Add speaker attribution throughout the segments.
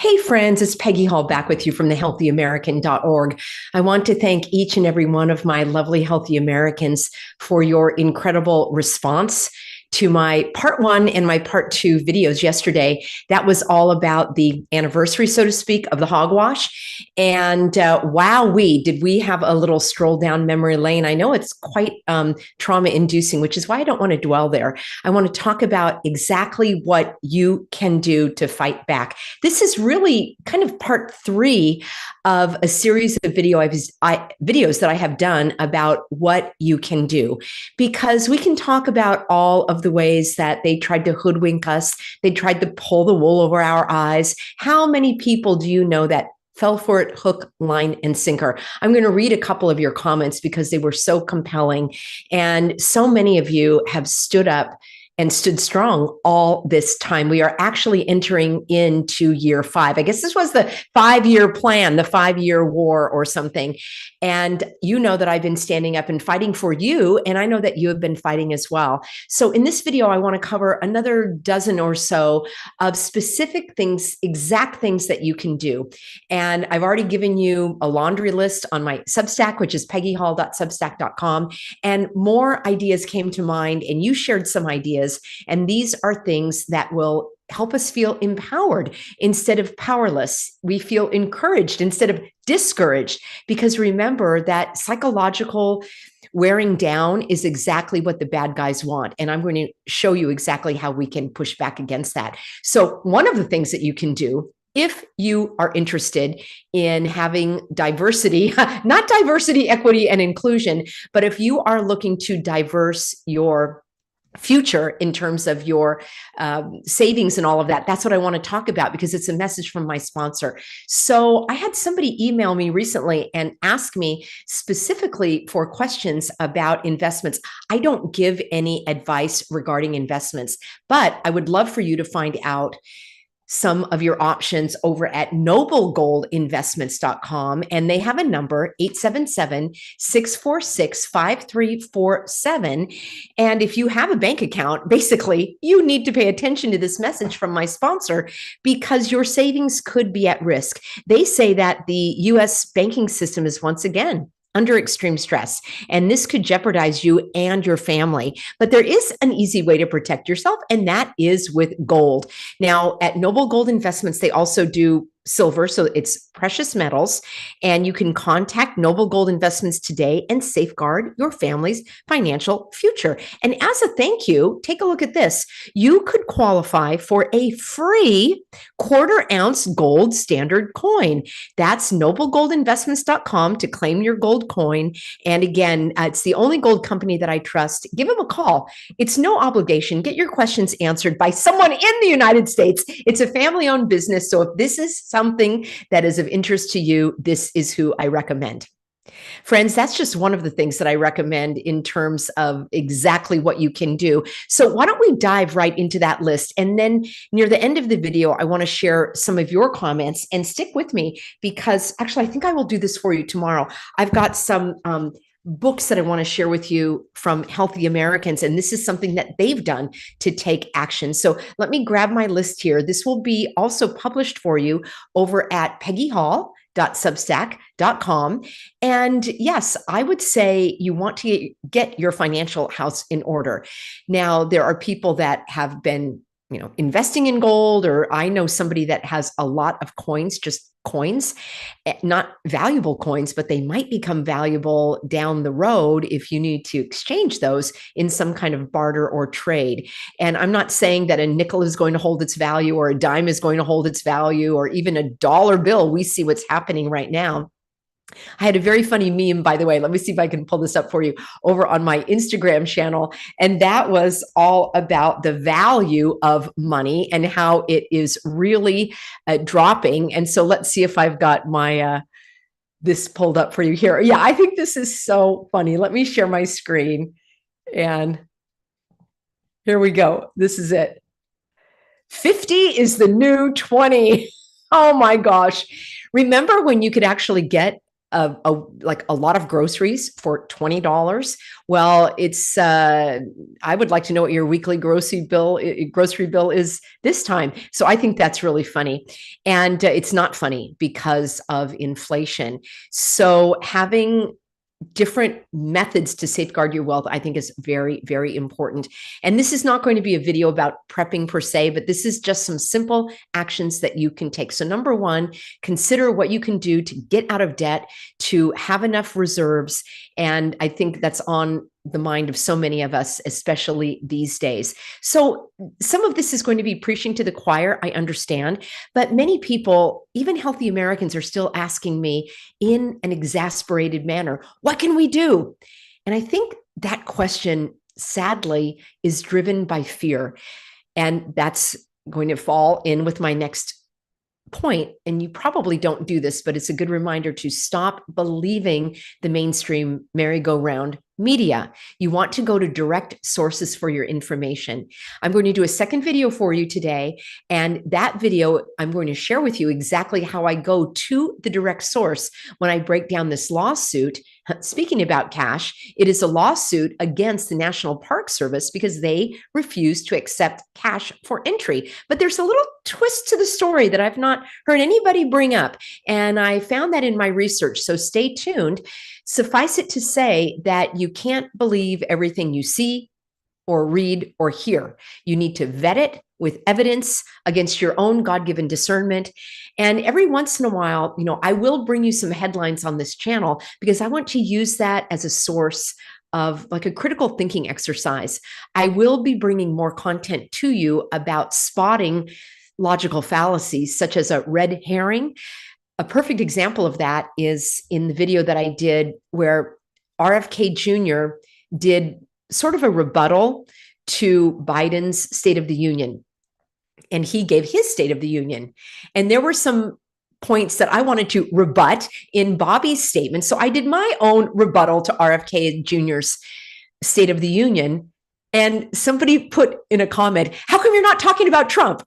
Speaker 1: Hey friends, it's Peggy Hall back with you from thehealthyamerican.org. I want to thank each and every one of my lovely Healthy Americans for your incredible response to my part one and my part two videos yesterday. That was all about the anniversary, so to speak, of the hogwash. And wowee, did we have a little stroll down memory lane? I know it's quite trauma inducing, which is why I don't want to dwell there. I want to talk about exactly what you can do to fight back. This is really kind of part three of a series of videos that I have done about what you can do, because we can talk about all of the ways that they tried to hoodwink us. They tried to pull the wool over our eyes. How many people do you know that fell for it hook, line, and sinker? I'm going to read a couple of your comments because they were so compelling. And so many of you have stood up and stood strong all this time. We are actually entering into year 5. I guess this was the 5-year plan, the 5-year war or something. And you know that I've been standing up and fighting for you, and I know that you have been fighting as well. So in this video, I want to cover another dozen or so of specific things, exact things that you can do. And I've already given you a laundry list on my Substack, which is peggyhall.substack.com. And more ideas came to mind, and you shared some ideas. And these are things that will help us feel empowered instead of powerless. We feel encouraged instead of discouraged, because remember that psychological wearing down is exactly what the bad guys want. And I'm going to show you exactly how we can push back against that. So one of the things that you can do, if you are interested in having diversity, not diversity, equity, and inclusion, but if you are looking to diverse your future in terms of your savings and all of that, that's what I want to talk about, because it's a message from my sponsor. So I had somebody email me recently and ask me specifically for questions about investments. I don't give any advice regarding investments, but I would love for you to find out some of your options over at noblegoldinvestments.com. And they have a number, 877-646-5347. And if you have a bank account, basically, you need to pay attention to this message from my sponsor, because your savings could be at risk. They say that the US banking system is once again under extreme stress, and this could jeopardize you and your family. But there is an easy way to protect yourself, and that is with gold. Now, at Noble Gold Investments, they also do silver, so it's precious metals, and you can contact Noble Gold Investments today and safeguard your family's financial future. And as a thank you, take a look at this. You could qualify for a free 1/4 ounce gold standard coin. That's noblegoldinvestments.com to claim your gold coin. And again, it's the only gold company that I trust. Give them a call. It's no obligation. Get your questions answered by someone in the United States. It's a family-owned business, so if this is something that is of interest to you, this is who I recommend. Friends, that's just one of the things that I recommend in terms of exactly what you can do. So why don't we dive right into that list? And then near the end of the video, I want to share some of your comments, and stick with me, because actually, I think I will do this for you tomorrow. I've got some books that I want to share with you from Healthy Americans, and this is something that they've done to take action. So let me grab my list here. This will be also published for you over at peggyhall.substack.com. And yes, I would say you want to get your financial house in order. Now, there are people that have been investing in gold, or I know somebody that has a lot of coins, just coins, not valuable coins, but they might become valuable down the road if you need to exchange those in some kind of barter or trade. And I'm not saying that a nickel is going to hold its value, or a dime is going to hold its value, or even a dollar bill. We see what's happening right now. I had a very funny meme, by the way. Let me see if I can pull this up for you, over on my Instagram channel. And that was all about the value of money and how it is really dropping. And so let's see if I've got my this pulled up for you here. Yeah, I think this is so funny. Let me share my screen. And here we go. This is it. 50 is the new 20. Oh my gosh. Remember when you could actually get like a lot of groceries for $20. Well, it's I would like to know what your weekly grocery bill is this time. So I think that's really funny. And it's not funny because of inflation. So having different methods to safeguard your wealth, I think, is very, very important. And this is not going to be a video about prepping per se, but this is just some simple actions that you can take. So number one, consider what you can do to get out of debt, to have enough reserves. And I think that's on the mind of so many of us, especially these days. So some of this is going to be preaching to the choir, I understand, but many people, even healthy Americans, are still asking me in an exasperated manner, what can we do? And I think that question, sadly, is driven by fear. And that's going to fall in with my next point. And you probably don't do this, but it's a good reminder to stop believing the mainstream merry-go-round media. You want to go to direct sources for your information. I'm going to do a second video for you today. And that video, I'm going to share with you exactly how I go to the direct source when I break down this lawsuit. Speaking about cash, it is a lawsuit against the National Park Service because they refuse to accept cash for entry. But there's a little twist to the story that I've not heard anybody bring up. And I found that in my research. So stay tuned. Suffice it to say that you can't believe everything you see or read or hear. You need to vet it with evidence against your own God-given discernment. And every once in a while, I will bring you some headlines on this channel because I want to use that as a source of like a critical thinking exercise. I will be bringing more content to you about spotting logical fallacies, such as a red herring. A perfect example of that is in the video that I did where RFK Jr. did sort of a rebuttal to Biden's State of the Union. And he gave his State of the Union. And there were some points that I wanted to rebut in Bobby's statement. So I did my own rebuttal to RFK Jr.'s State of the Union. And somebody put in a comment, how come you're not talking about Trump?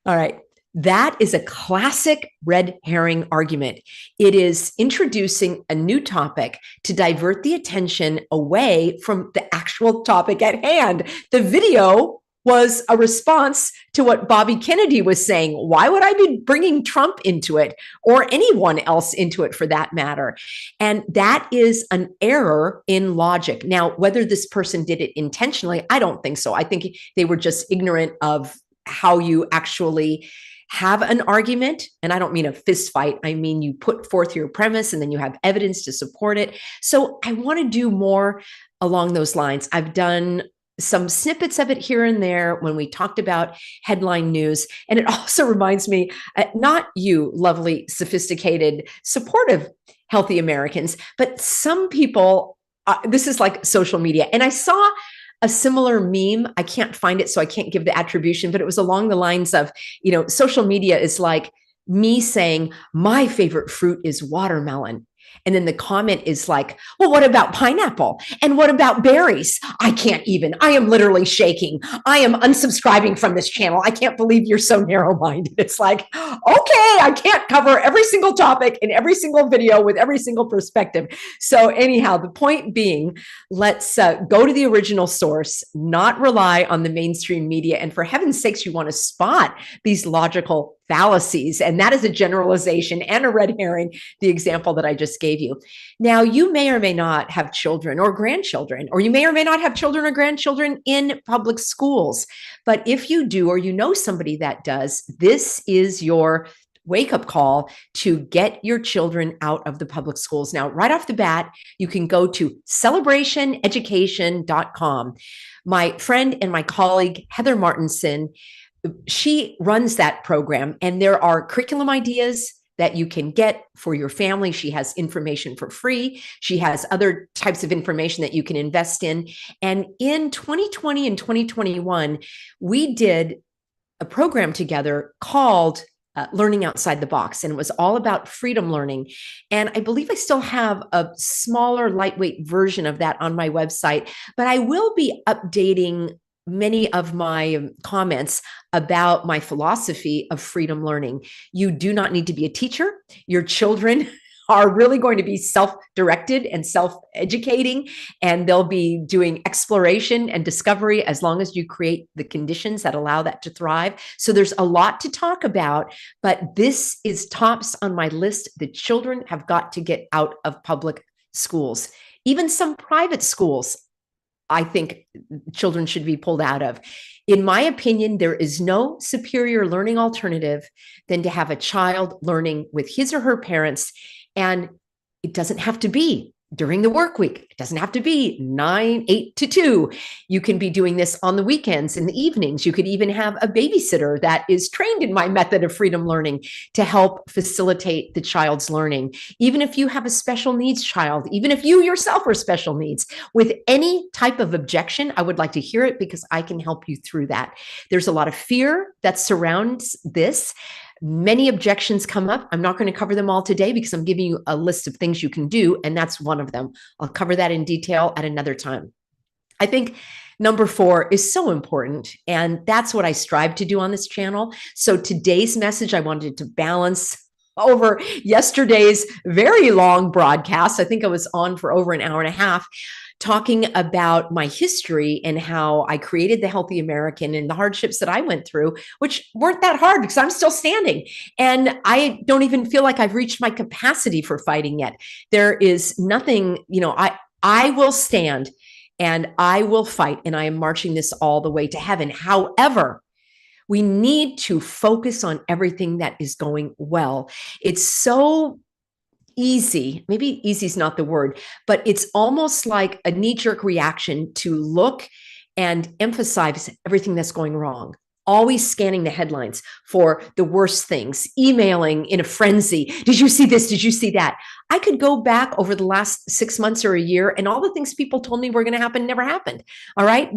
Speaker 1: All right. That is a classic red herring argument. It is introducing a new topic to divert the attention away from the actual topic at hand. The video was a response to what Bobby Kennedy was saying. Why would I be bringing Trump into it or anyone else into it for that matter? And that is an error in logic. Now, whether this person did it intentionally, I don't think so. I think they were just ignorant of how you actually have an argument. And I don't mean a fist fight. I mean, you put forth your premise and then you have evidence to support it. So I want to do more along those lines. I've done some snippets of it here and there when we talked about headline news. And it also reminds me, not you, lovely, sophisticated, supportive, healthy Americans, but some people, this is like social media. And I saw a similar meme. I can't find it, so I can't give the attribution, but it was along the lines of, social media is like me saying, my favorite fruit is watermelon. And then the comment is like, well, what about pineapple? And what about berries? I can't even. I am literally shaking. I am unsubscribing from this channel. I can't believe you're so narrow-minded. It's like, okay, I can't cover every single topic in every single video with every single perspective. So anyhow, the point being, let's go to the original source, not rely on the mainstream media. And for heaven's sakes, you want to spot these logical fallacies. And that is a generalization and a red herring, the example that I just gave you. Now, you may or may not have children or grandchildren, or you may or may not have children or grandchildren in public schools. But if you do, or you know somebody that does, this is your wake-up call to get your children out of the public schools. Now, right off the bat, you can go to celebrationeducation.com. My friend and my colleague, Heather Martinson, she runs that program, and there are curriculum ideas that you can get for your family. She has information for free. She has other types of information that you can invest in. And in 2020 and 2021, we did a program together called Learning Outside the Box, and it was all about freedom learning. And I believe I still have a smaller, lightweight version of that on my website, but I will be updating many of my comments about my philosophy of freedom learning. You do not need to be a teacher. Your children are really going to be self-directed and self-educating, and they'll be doing exploration and discovery as long as you create the conditions that allow that to thrive. So there's a lot to talk about, but this is tops on my list. The children have got to get out of public schools. Even some private schools, I think children should be pulled out of. In my opinion, there is no superior learning alternative than to have a child learning with his or her parents. And it doesn't have to be during the work week. It doesn't have to be 8 to 2. You can be doing this on the weekends, in the evenings. You could even have a babysitter that is trained in my method of freedom learning to help facilitate the child's learning. Even if you have a special needs child, even if you yourself are special needs, with any type of objection, I would like to hear it because I can help you through that. There's a lot of fear that surrounds this. Many objections come up. I'm not going to cover them all today because I'm giving you a list of things you can do, and that's one of them. I'll cover that in detail at another time. I think number 4 is so important, and that's what I strive to do on this channel. So today's message, I wanted to balance over yesterday's very long broadcast. I think I was on for over an hour and a half, talking about my history and how I created the Healthy American and the hardships that I went through, which weren't that hard because I'm still standing. And I don't even feel like I've reached my capacity for fighting yet. There is nothing, I will stand and I will fight, and I am marching this all the way to heaven. However, we need to focus on everything that is going well. It's so easy, maybe easy is not the word, but it's almost like a knee-jerk reaction to look and emphasize everything that's going wrong. Always scanning the headlines for the worst things, emailing in a frenzy. Did you see this? Did you see that? I could go back over the last 6 months or a year, and all the things people told me were going to happen never happened. All right.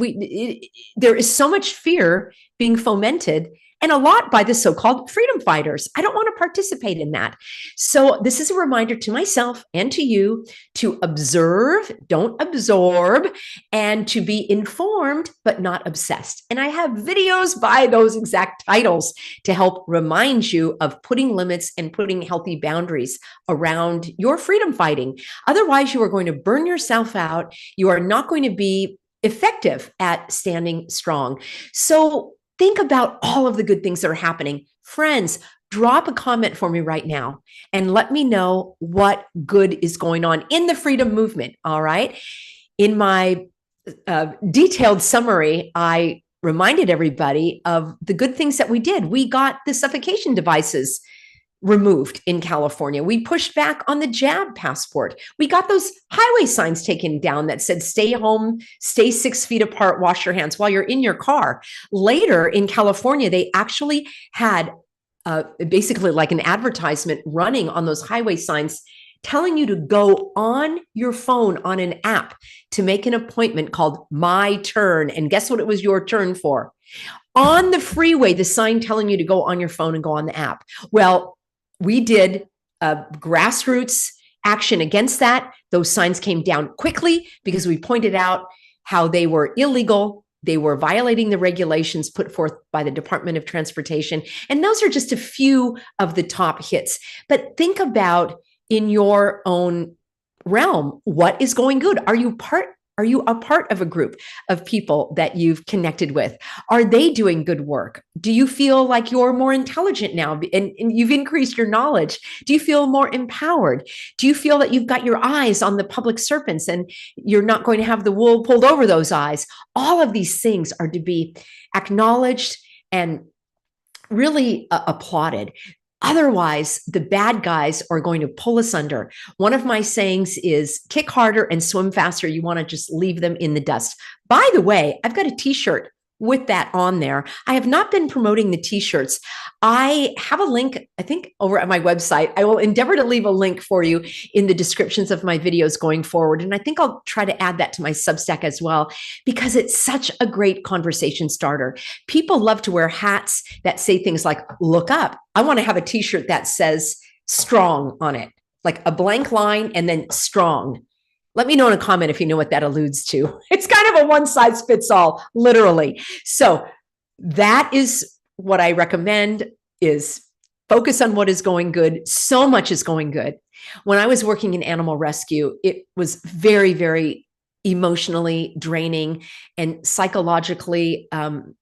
Speaker 1: There is so much fear being fomented, and a lot by the so-called freedom fighters. I don't want to participate in that. So this is a reminder to myself and to you to observe, don't absorb, and to be informed, but not obsessed. And I have videos by those exact titles to help remind you of putting limits and putting healthy boundaries around your freedom fighting. Otherwise, you are going to burn yourself out. You are not going to be effective at standing strong. So think about all of the good things that are happening. Friends, drop a comment for me right now and let me know what good is going on in the freedom movement. All right. In my detailed summary, I reminded everybody of the good things that we did. We got the suffocation devices removed in California. We pushed back on the jab passport. We got those highway signs taken down that said, stay home, stay 6 feet apart, wash your hands while you're in your car. Later in California, they actually had basically like an advertisement running on those highway signs telling you to go on your phone on an app to make an appointment called My Turn. And guess what it was your turn for? On the freeway, the sign telling you to go on your phone and go on the app. Well, we did grassroots action against that. Those signs came down quickly because we pointed out how they were illegal. They were violating the regulations put forth by the Department of Transportation. And those are just a few of the top hits. But think about in your own realm, what is going good? Are you a part of a group of people that you've connected with? Are they doing good work? Do you feel like you're more intelligent now and you've increased your knowledge? Do you feel more empowered? Do you feel that you've got your eyes on the public serpents and you're not going to have the wool pulled over those eyes? All of these things are to be acknowledged and really applauded. Otherwise, the bad guys are going to pull us under. One of my sayings is kick harder and swim faster. You want to just leave them in the dust. By the way, I've got a t-shirt with that on there. I have not been promoting the t-shirts. I have a link, I think, over at my website. I will endeavor to leave a link for you in the descriptions of my videos going forward. And I think I'll try to add that to my Substack as well, because it's such a great conversation starter. People love to wear hats that say things like, look up. I want to have a t-shirt that says strong on it, like a blank line and then strong. Let me know in a comment if you know what that alludes to. It's kind of a one size fits all, literally. So that is what I recommend, is focus on what is going good. So much is going good. When I was working in animal rescue, it was very, very emotionally draining and psychologically and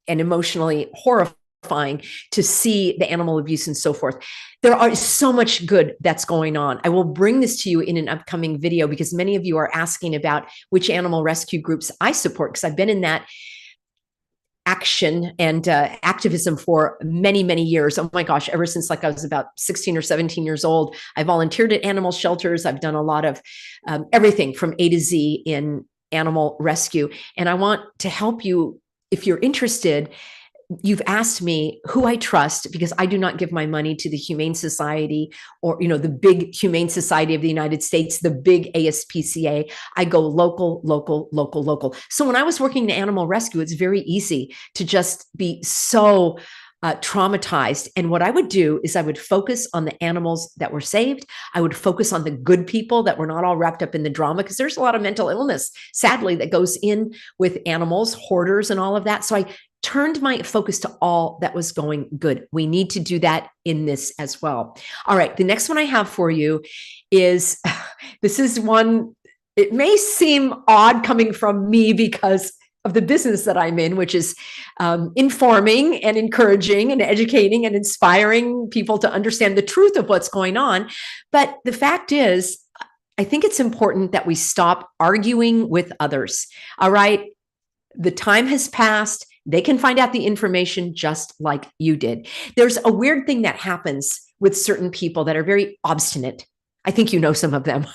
Speaker 1: emotionally horrifying to see the animal abuse and so forth. There are so much good that's going on. I will bring this to you in an upcoming video because many of you are asking about which animal rescue groups I support, because I've been in that action and activism for many, many years. Oh my gosh, ever since like I was about 16 or 17 years old, I volunteered at animal shelters. I've done a lot of everything from A to Z in animal rescue. And I want to help you if you're interested. You've asked me who I trust because I do not give my money to the Humane Society or, the big Humane Society of the United States, the big ASPCA. I go local, local, local, local. So when I was working in animal rescue, it's very easy to just be so traumatized. And what I would do is I would focus on the animals that were saved. I would focus on the good people that were not all wrapped up in the drama, because there's a lot of mental illness, sadly, that goes in with animals, hoarders and all of that. So I turned my focus to all that was going good. We need to do that in this as well. All right. The next one I have for you is, this is one, it may seem odd coming from me because of the business that I'm in, which is informing and encouraging and educating and inspiring people to understand the truth of what's going on. But the fact is, I think it's important that we stop arguing with others. All right. The time has passed. They can find out the information just like you did. There's a weird thing that happens with certain people that are very obstinate. I think you know some of them.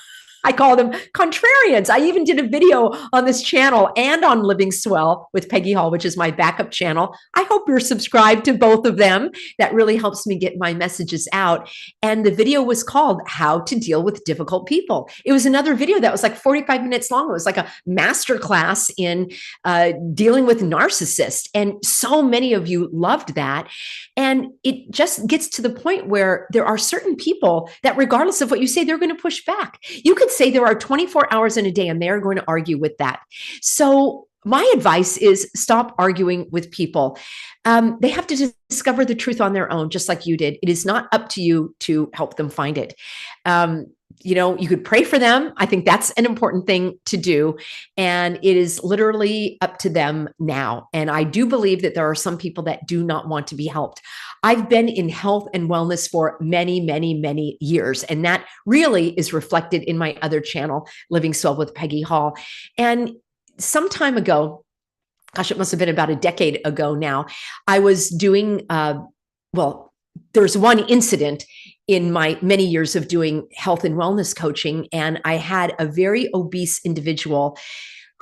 Speaker 1: I call them contrarians. I even did a video on this channel and on Living Swell with Peggy Hall, which is my backup channel. I hope you're subscribed to both of them. That really helps me get my messages out. And the video was called How to Deal with Difficult People. It was another video that was like 45 minutes long. It was like a masterclass in dealing with narcissists. And so many of you loved that. And it just gets to the point where there are certain people that regardless of what you say, they're going to push back. You could say there are 24 hours in a day and they're going to argue with that. So my advice is stop arguing with people. They have to discover the truth on their own, just like you did. It is not up to you to help them find it. You could pray for them. I think that's an important thing to do. And it is literally up to them now. And I do believe that there are some people that do not want to be helped. I've been in health and wellness for many, many, many years. And that really is reflected in my other channel, Living Swell with Peggy Hall. And some time ago, gosh, it must have been about a decade ago now, I was doing, there's one incident in my many years of doing health and wellness coaching. And I had a very obese individual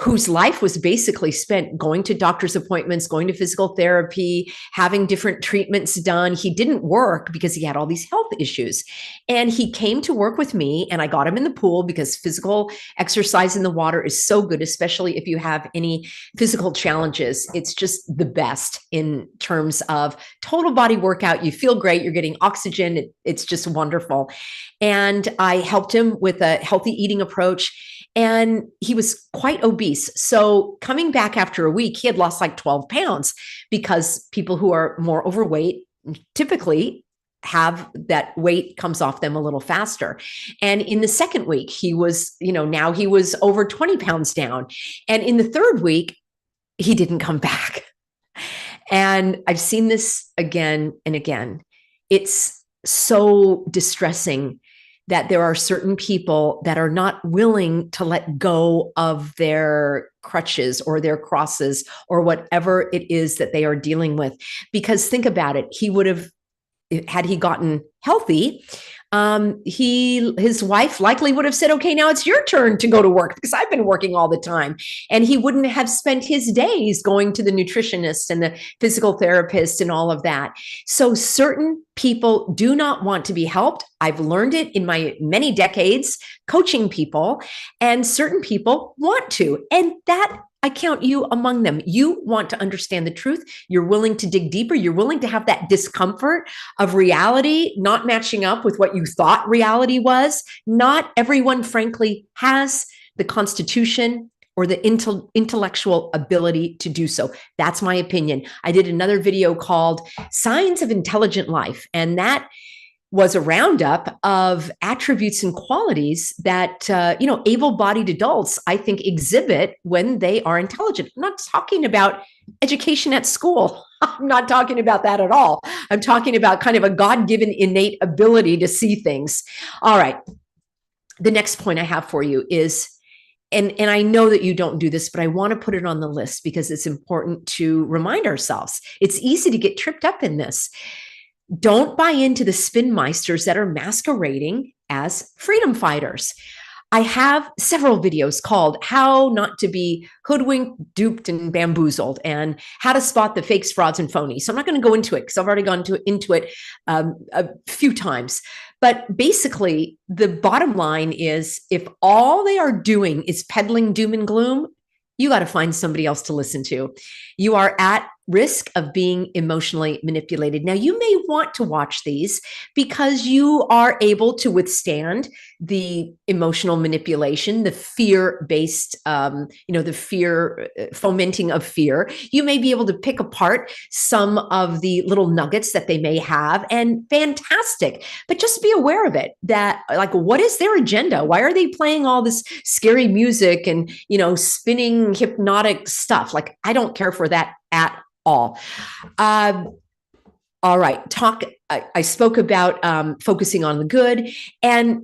Speaker 1: whose life was basically spent going to doctor's appointments, going to physical therapy, having different treatments done. He didn't work because he had all these health issues. And he came to work with me and I got him in the pool because physical exercise in the water is so good, especially if you have any physical challenges. It's just the best in terms of total body workout. You feel great. You're getting oxygen. It's just wonderful. And I helped him with a healthy eating approach. And he was quite obese. So coming back after a week, he had lost like 12 pounds because people who are more overweight typically have that weight comes off them a little faster. And in the second week, he was, now he was over 20 pounds down. And in the third week, he didn't come back. And I've seen this again and again. It's so distressing that there are certain people that are not willing to let go of their crutches or their crosses or whatever it is that they are dealing with. Because think about it, he would have, had he gotten healthy, his wife likely would have said, okay, now it's your turn to go to work because I've been working all the time. And he wouldn't have spent his days going to the nutritionist and the physical therapist and all of that. So certain people do not want to be helped. I've learned it in my many decades coaching people, and certain people want to. And that I count you among them. You want to understand the truth. You're willing to dig deeper. You're willing to have that discomfort of reality not matching up with what you thought reality was. Not everyone, frankly, has the constitution or the intellectual ability to do so. That's my opinion. I did another video called Signs of Intelligent Life, and that was a roundup of attributes and qualities that able-bodied adults, I think, exhibit when they are intelligent. I'm not talking about education at school. I'm not talking about that at all. I'm talking about kind of a God-given innate ability to see things. All right. The next point I have for you is, and I know that you don't do this, but I want to put it on the list because it's important to remind ourselves. It's easy to get tripped up in this. Don't buy into the spin meisters that are masquerading as freedom fighters. I have several videos called How Not to Be Hoodwinked, Duped, and Bamboozled, and How to Spot the Fakes, Frauds, and Phonies. So I'm not going to go into it because I've already gone into it a few times. But basically, the bottom line is if all they are doing is peddling doom and gloom, you got to find somebody else to listen to. You are at risk of being emotionally manipulated. Now, you may want to watch these because you are able to withstand the emotional manipulation, the fear-based, the fear fomenting of fear. You may be able to pick apart some of the little nuggets that they may have, and fantastic. But just be aware of it, that like, what is their agenda? Why are they playing all this scary music and, spinning hypnotic stuff? Like, I don't care for that at all. All right. I spoke about focusing on the good and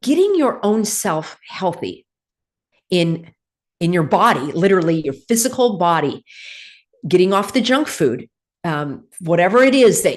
Speaker 1: getting your own self healthy in your body, literally your physical body, getting off the junk food, whatever it is that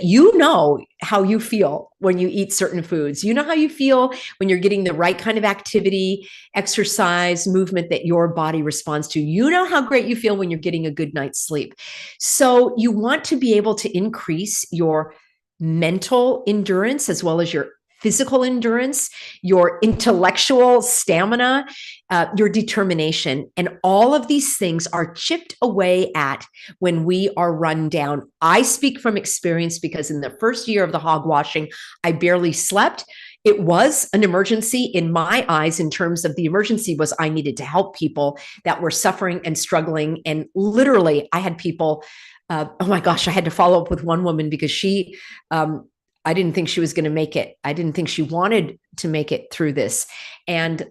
Speaker 1: how you feel when you eat certain foods. You know how you feel when you're getting the right kind of activity, exercise, movement that your body responds to. You know how great you feel when you're getting a good night's sleep. So you want to be able to increase your mental endurance as well as your physical endurance, your intellectual stamina, your determination. And all of these things are chipped away at when we are run down. I speak from experience because in the first year of the hogwashing, I barely slept. It was an emergency in my eyes. In terms of the emergency was I needed to help people that were suffering and struggling. And literally I had people, oh my gosh, I had to follow up with one woman because I didn't think she was going to make it. I didn't think she wanted to make it through this. And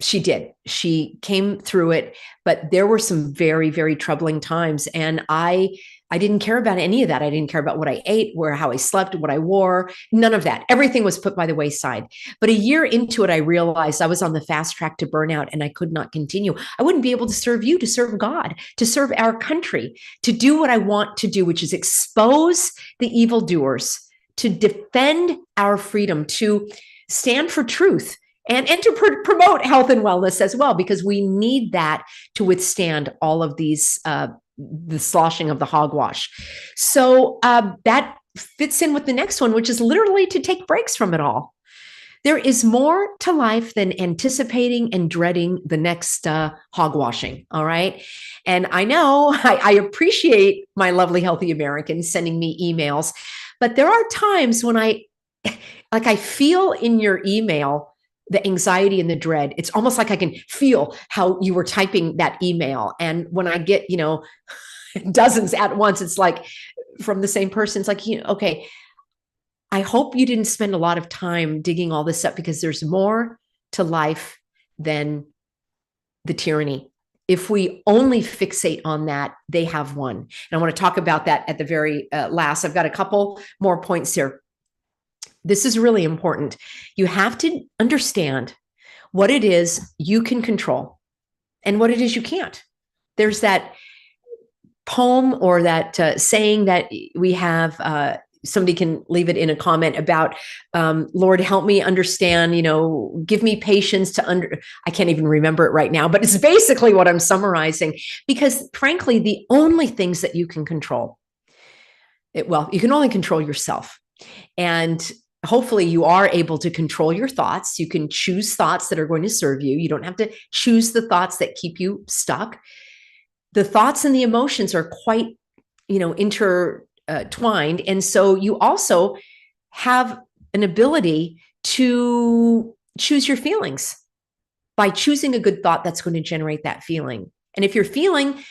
Speaker 1: she did. She came through it, but there were some very, very troubling times. And I didn't care about any of that. I didn't care about what I ate, how I slept, what I wore, none of that. Everything was put by the wayside. But a year into it, I realized I was on the fast track to burnout and I could not continue. I wouldn't be able to serve you, to serve God, to serve our country, to do what I want to do, which is expose the evildoers, to defend our freedom, to stand for truth, and to promote health and wellness as well, because we need that to withstand all of these, the sloshing of the hogwash. So that fits in with the next one, which is literally to take breaks from it all. There is more to life than anticipating and dreading the next hogwashing. All right. And I know I appreciate my lovely, healthy Americans sending me emails, but there are times when I feel in your email the anxiety and the dread. It's almost like I can feel how you were typing that email. And when I get, dozens at once, it's like from the same person. It's like, okay, I hope you didn't spend a lot of time digging all this up, because there's more to life than the tyranny. If we only fixate on that, they have won. And I want to talk about that at the very last. I've got a couple more points here. This is really important. You have to understand what it is you can control and what it is you can't. There's that poem or that saying that we have, somebody can leave it in a comment about, Lord, help me understand, give me patience to I can't even remember it right now, but it's basically what I'm summarizing, because frankly, the only things that you can control, you can only control yourself. And hopefully you are able to control your thoughts. You can choose thoughts that are going to serve you. You don't have to choose the thoughts that keep you stuck. The thoughts and the emotions are quite, intertwined. And so you also have an ability to choose your feelings. by choosing a good thought that's going to generate that feeling. And if you're feeling,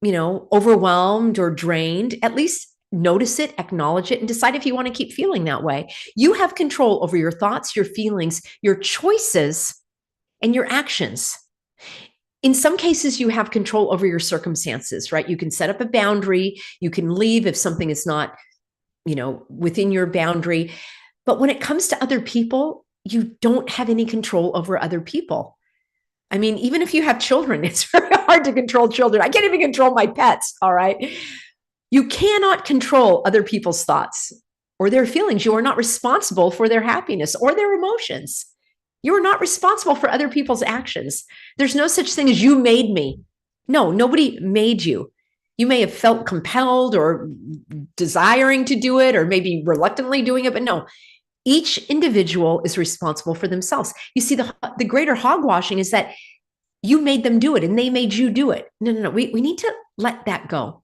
Speaker 1: overwhelmed or drained, at least notice it, acknowledge it, and decide if you want to keep feeling that way. You have control over your thoughts, your feelings, your choices, and your actions. In some cases, you have control over your circumstances, right? You can set up a boundary. You can leave if something is not, within your boundary. But when it comes to other people, you don't have any control over other people. I mean, even if you have children, it's very hard to control children. I can't even control my pets, all right? You cannot control other people's thoughts or their feelings. You are not responsible for their happiness or their emotions. You are not responsible for other people's actions. There's no such thing as you made me. No, nobody made you. You may have felt compelled or desiring to do it or maybe reluctantly doing it, but no, each individual is responsible for themselves. You see, the greater hogwashing is that you made them do it and they made you do it. No. We need to let that go.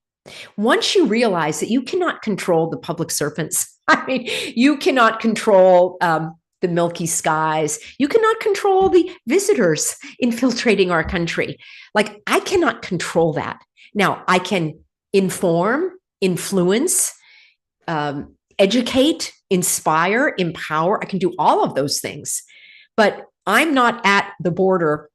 Speaker 1: Once you realize that you cannot control the public serpents, you cannot control the milky skies. You cannot control the visitors infiltrating our country. Like, I cannot control that. Now, I can inform, influence, educate, inspire, empower. I can do all of those things, but I'm not at the border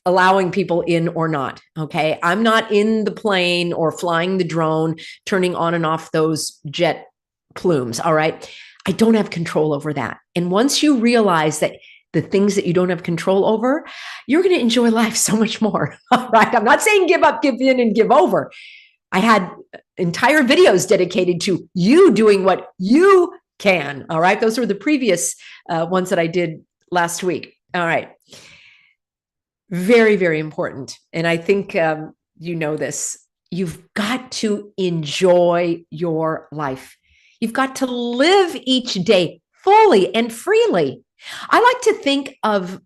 Speaker 1: allowing people in or not. Okay. I'm not in the plane or flying the drone, turning on and off those jet plumes. All right. I don't have control over that. And once you realize that the things that you don't have control over, you're going to enjoy life so much more. All right. I'm not saying give up, give in, and give over. I had entire videos dedicated to you doing what you can. All right. Those were the previous ones that I did last week. All right. Very, very important. And I think you know this. You've got to enjoy your life. You've got to live each day fully and freely. I like to think of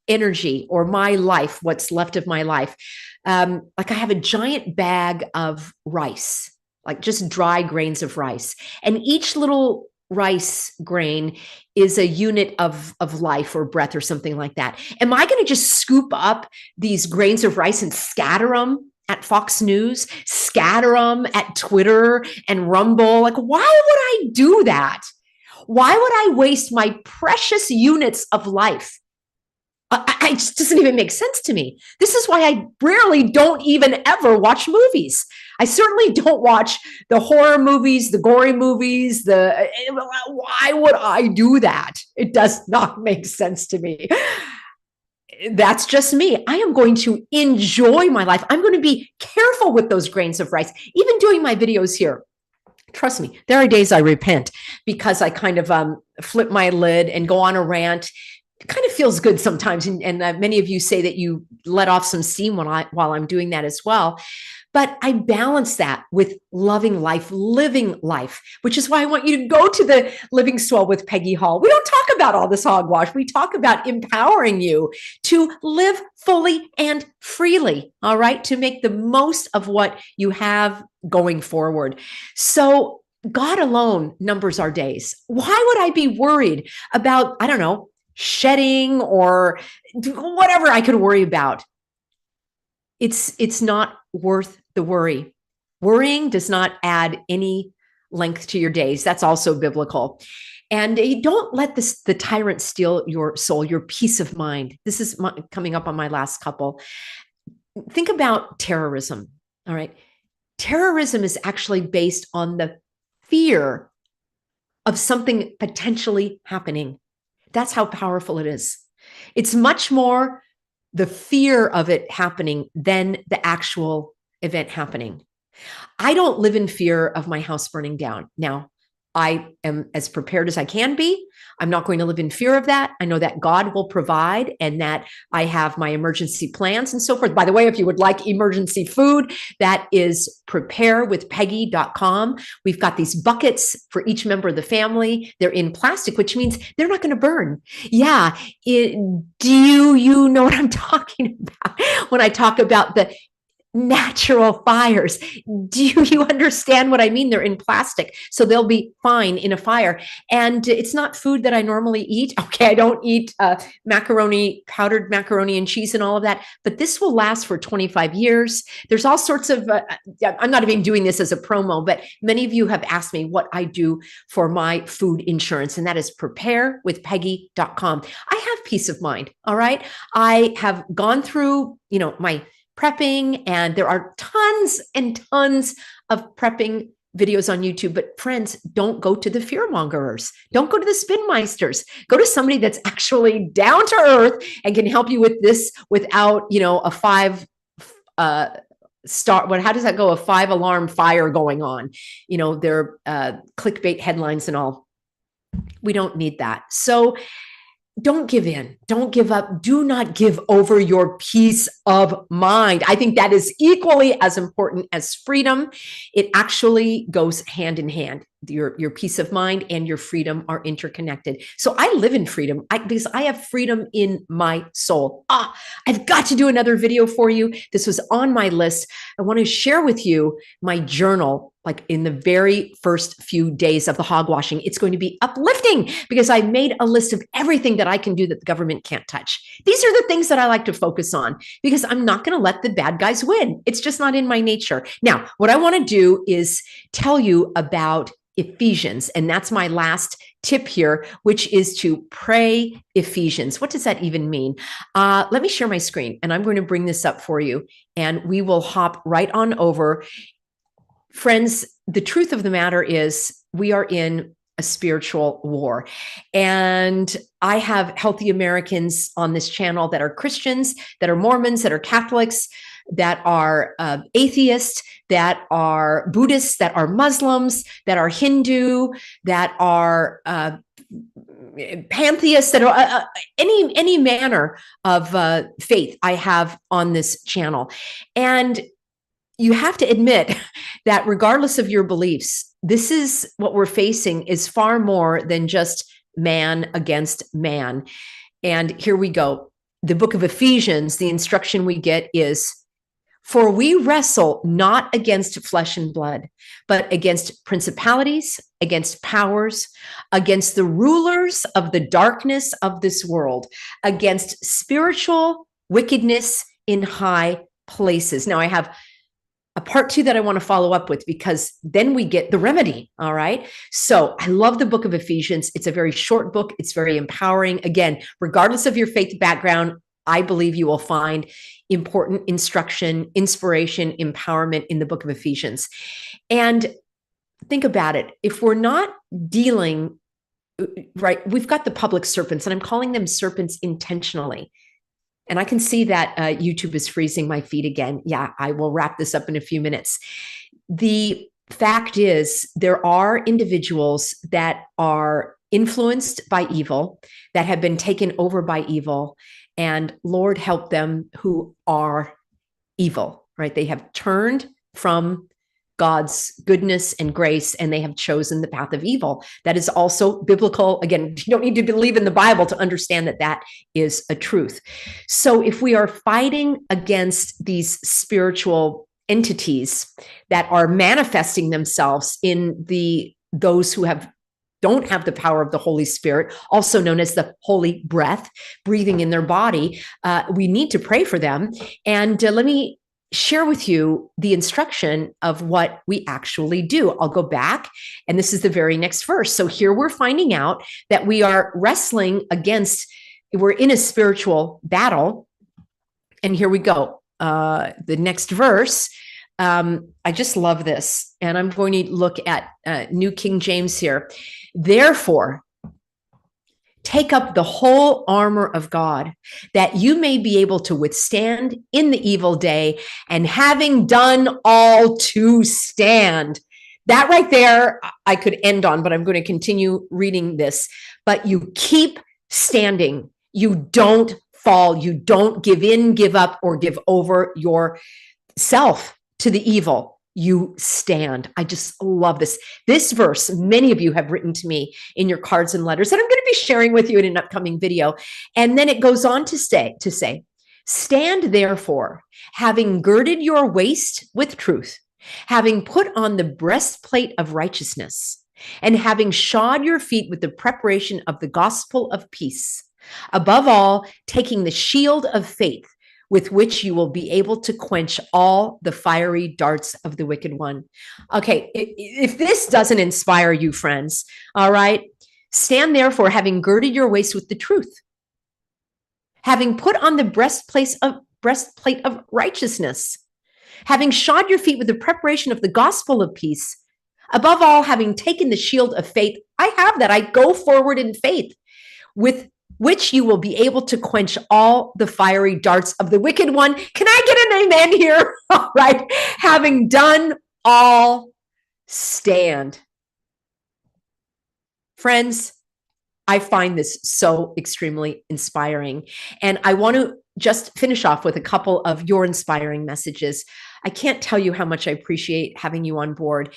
Speaker 1: energy or my life, what's left of my life. Like, I have a giant bag of rice, like just dry grains of rice. And each little rice grain is a unit of life or breath or something like that. Am I going to just scoop up these grains of rice and scatter them at Fox News, scatter them at Twitter and Rumble? Like, why would I do that? Why would I waste my precious units of life? It just doesn't even make sense to me. This is why I rarely don't even ever watch movies. I certainly don't watch the horror movies, the gory movies. Why would I do that? It does not make sense to me. That's just me. I am going to enjoy my life. I'm going to be careful with those grains of rice, even doing my videos here. Trust me, there are days I repent because I kind of flip my lid and go on a rant. It kind of feels good sometimes. And many of you say that you let off some steam while I'm doing that as well. But I balance that with loving life, living life, which is why I want you to go to the Living Swell with Peggy Hall. We don't talk about all this hogwash. We talk about empowering you to live fully and freely, all right, to make the most of what you have going forward. So God alone numbers our days. Why would I be worried about, I don't know, shedding or whatever I could worry about? It's not worth the worry. Worrying does not add any length to your days. That's also biblical. And don't let the tyrant steal your soul, your peace of mind. This is coming up on my last couple. Think about terrorism. All right. Terrorism is actually based on the fear of something potentially happening. That's how powerful it is. It's much more the fear of it happening than the actual event happening. I don't live in fear of my house burning down. Now, I am as prepared as I can be. I'm not going to live in fear of that. I know that God will provide and that I have my emergency plans and so forth. By the way, if you would like emergency food, that is preparewithpeggy.com. We've got these buckets for each member of the family. They're in plastic, which means they're not going to burn. Yeah. Do you know what I'm talking about when I talk about natural fires. Do you understand what I mean? They're in plastic, so they'll be fine in a fire. And it's not food that I normally eat. Okay, I don't eat macaroni, powdered macaroni and cheese and all of that, but this will last for 25 years. There's all sorts of, I'm not even doing this as a promo, but many of you have asked me what I do for my food insurance, and that is preparewithpeggy.com. I have peace of mind, all right? I have gone through, my prepping, and there are tons and tons of prepping videos on YouTube. But friends, don't go to the fearmongers. Don't go to the spinmeisters. Go to somebody that's actually down to earth and can help you with this without, a five how does that go? A 5-alarm fire going on, their clickbait headlines and all. We don't need that. So don't give in. Don't give up. Do not give over your peace of mind. I think that is equally as important as freedom. It actually goes hand in hand. Your peace of mind and your freedom are interconnected. So I live in freedom because I have freedom in my soul. I've got to do another video for you. This was on my list. I want to share with you my journal, like in the very first few days of the hogwashing. It's going to be uplifting because I made a list of everything that I can do that the government can't touch. These are the things that I like to focus on because I'm not going to let the bad guys win. It's just not in my nature. Now, what I want to do is tell you about Ephesians, and that's my last tip here, which is to pray Ephesians. What does that even mean? Let me share my screen, and I'm going to bring this up for you, and we will hop right on over. Friends, the truth of the matter is we are in a spiritual war, and I have healthy Americans on this channel that are Christians, that are Mormons, that are Catholics, that are atheists, that are Buddhists, that are Muslims, that are Hindu, that are pantheists, that are any manner of faith I have on this channel. And you have to admit that regardless of your beliefs, this is what we're facing is far more than just man against man. And here we go. The book of Ephesians, the instruction we get is, for we wrestle not against flesh and blood, but against principalities, against powers, against the rulers of the darkness of this world, against spiritual wickedness in high places. Now, I have a part 2 that I want to follow up with because then we get the remedy. All right. So I love the book of Ephesians. It's a very short book. It's very empowering. Again, regardless of your faith background, I believe you will find important instruction, inspiration, empowerment in the book of Ephesians. And think about it. If we're not dealing, right, we've got the public serpents, and I'm calling them serpents intentionally. And I can see that YouTube is freezing my feed again. Yeah, I will wrap this up in a few minutes. The fact is, there are individuals that are influenced by evil, that have been taken over by evil, and Lord help them who are evil, right? They have turned from God's goodness and grace, and they have chosen the path of evil. That is also biblical. Again, you don't need to believe in the Bible to understand that that is a truth. So if we are fighting against these spiritual entities that are manifesting themselves in those who don't have the power of the Holy Spirit, also known as the Holy Breath, breathing in their body, we need to pray for them. And let me share with you the instruction of what we actually do. I'll go back, and this is the very next verse. So here we're finding out that we are wrestling we're in a spiritual battle. And here we go. The next verse, I just love this. And I'm going to look at New King James here. Therefore, take up the whole armor of God, that you may be able to withstand in the evil day, and having done all to stand. That right there, I could end on, but I'm going to continue reading this. But you keep standing. You don't fall. You don't give in, give up, or give over yourself to the evil. You stand. I just love this. This verse, many of you have written to me in your cards and letters that I'm going to be sharing with you in an upcoming video. And then it goes on to say, Stand therefore, having girded your waist with truth, having put on the breastplate of righteousness, and having shod your feet with the preparation of the gospel of peace. Above all, taking the shield of faith, with which you will be able to quench all the fiery darts of the wicked one. Okay, if this doesn't inspire you, friends, all right, stand therefore, having girded your waist with the truth, having put on the breastplate of righteousness, having shod your feet with the preparation of the gospel of peace. Above all, having taken the shield of faith. I have that. I go forward in faith, with which you will be able to quench all the fiery darts of the wicked one. Can I get an amen here? All right. Having done all, stand. Friends, I find this so extremely inspiring. And I want to just finish off with a couple of your inspiring messages. I can't tell you how much I appreciate having you on board.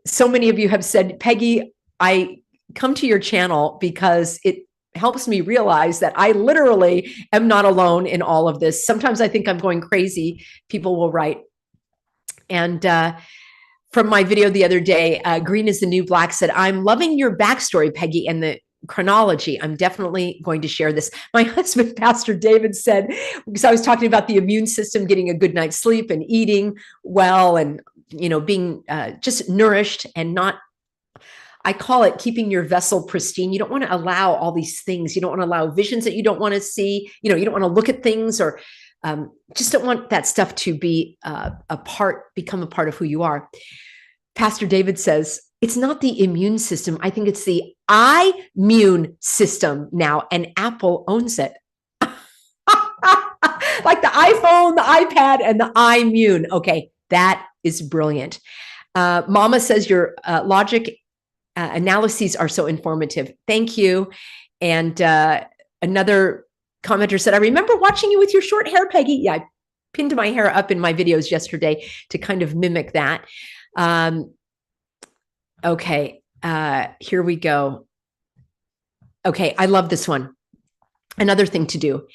Speaker 1: So many of you have said, Peggy, I come to your channel because it helps me realize that I literally am not alone in all of this. Sometimes I think I'm going crazy, people will write. And from my video the other day, Green is the New Black said, I'm loving your backstory, Peggy, and the chronology. I'm definitely going to share this. My husband, Pastor David, said, because I was talking about the immune system, getting a good night's sleep and eating well and, being just nourished and not, I call it keeping your vessel pristine. You don't want to allow all these things. You don't want to allow visions that you don't want to see. You don't want to look at things or just don't want that stuff to be become a part of who you are. Pastor David says, it's not the immune system. I think it's the immune system now, and Apple owns it. Like the iPhone, the iPad, and the immune. Okay, that is brilliant. Mama says your logic analyses are so informative. Thank you. And another commenter said, I remember watching you with your short hair, Peggy. Yeah, I pinned my hair up in my videos yesterday to kind of mimic that. Okay, here we go. Okay, I love this one. Another thing to do.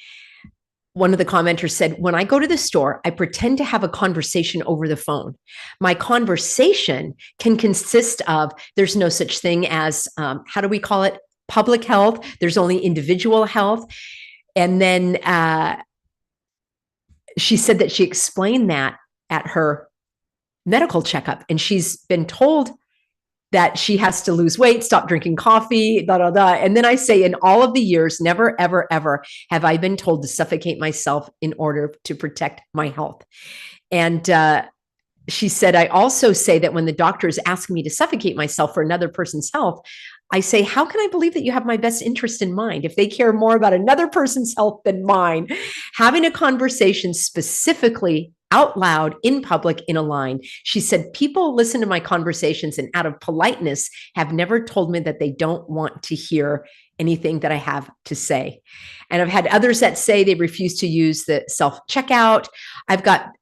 Speaker 1: One of the commenters said, when I go to the store, I pretend to have a conversation over the phone. My conversation can consist of, there's no such thing as, how do we call it? Public health. There's only individual health. And then she said that she explained that at her medical checkup. And she's been told that she has to lose weight, stop drinking coffee, And then I say, in all of the years, never, ever, ever have I been told to suffocate myself in order to protect my health. And she said, I also say that when the doctors ask me to suffocate myself for another person's health, I say, how can I believe that you have my best interest in mind if they care more about another person's health than mine? Having a conversation specifically out loud in public in a line. She said, people listen to my conversations and out of politeness have never told me that they don't want to hear anything that I have to say. And I've had others that say they refuse to use the self-checkout. I've got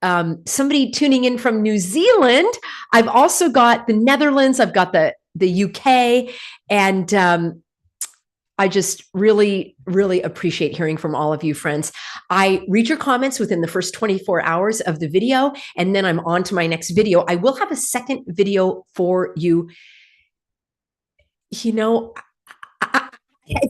Speaker 1: somebody tuning in from New Zealand. I've also got the Netherlands. I've got the UK. And I just really, really appreciate hearing from all of you, friends. I read your comments within the first 24 hours of the video, and then I'm on to my next video. I will have a second video for you. I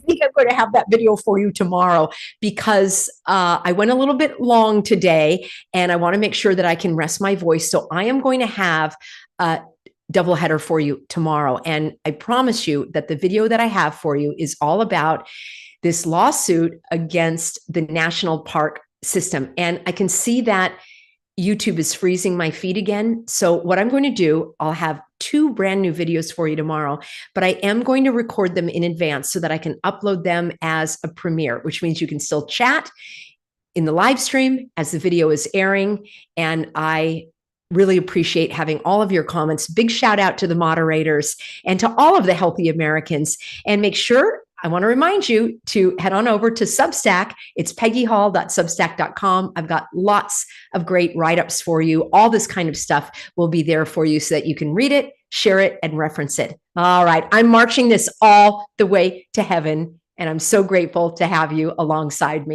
Speaker 1: think I'm going to have that video for you tomorrow because I went a little bit long today, and I want to make sure that I can rest my voice. So I am going to have a doubleheader for you tomorrow. And I promise you that the video that I have for you is all about this lawsuit against the national park system. And I can see that YouTube is freezing my feed again. So what I'm going to do, I'll have 2 brand new videos for you tomorrow, but I am going to record them in advance so that I can upload them as a premiere, which means you can still chat in the live stream as the video is airing. And I really appreciate having all of your comments. Big shout out to the moderators and to all of the healthy Americans. And make sure, I want to remind you to head on over to Substack. It's peggyhall.substack.com. I've got lots of great write-ups for you. All this kind of stuff will be there for you so that you can read it, share it, and reference it. All right, I'm marching this all the way to heaven, and I'm so grateful to have you alongside me.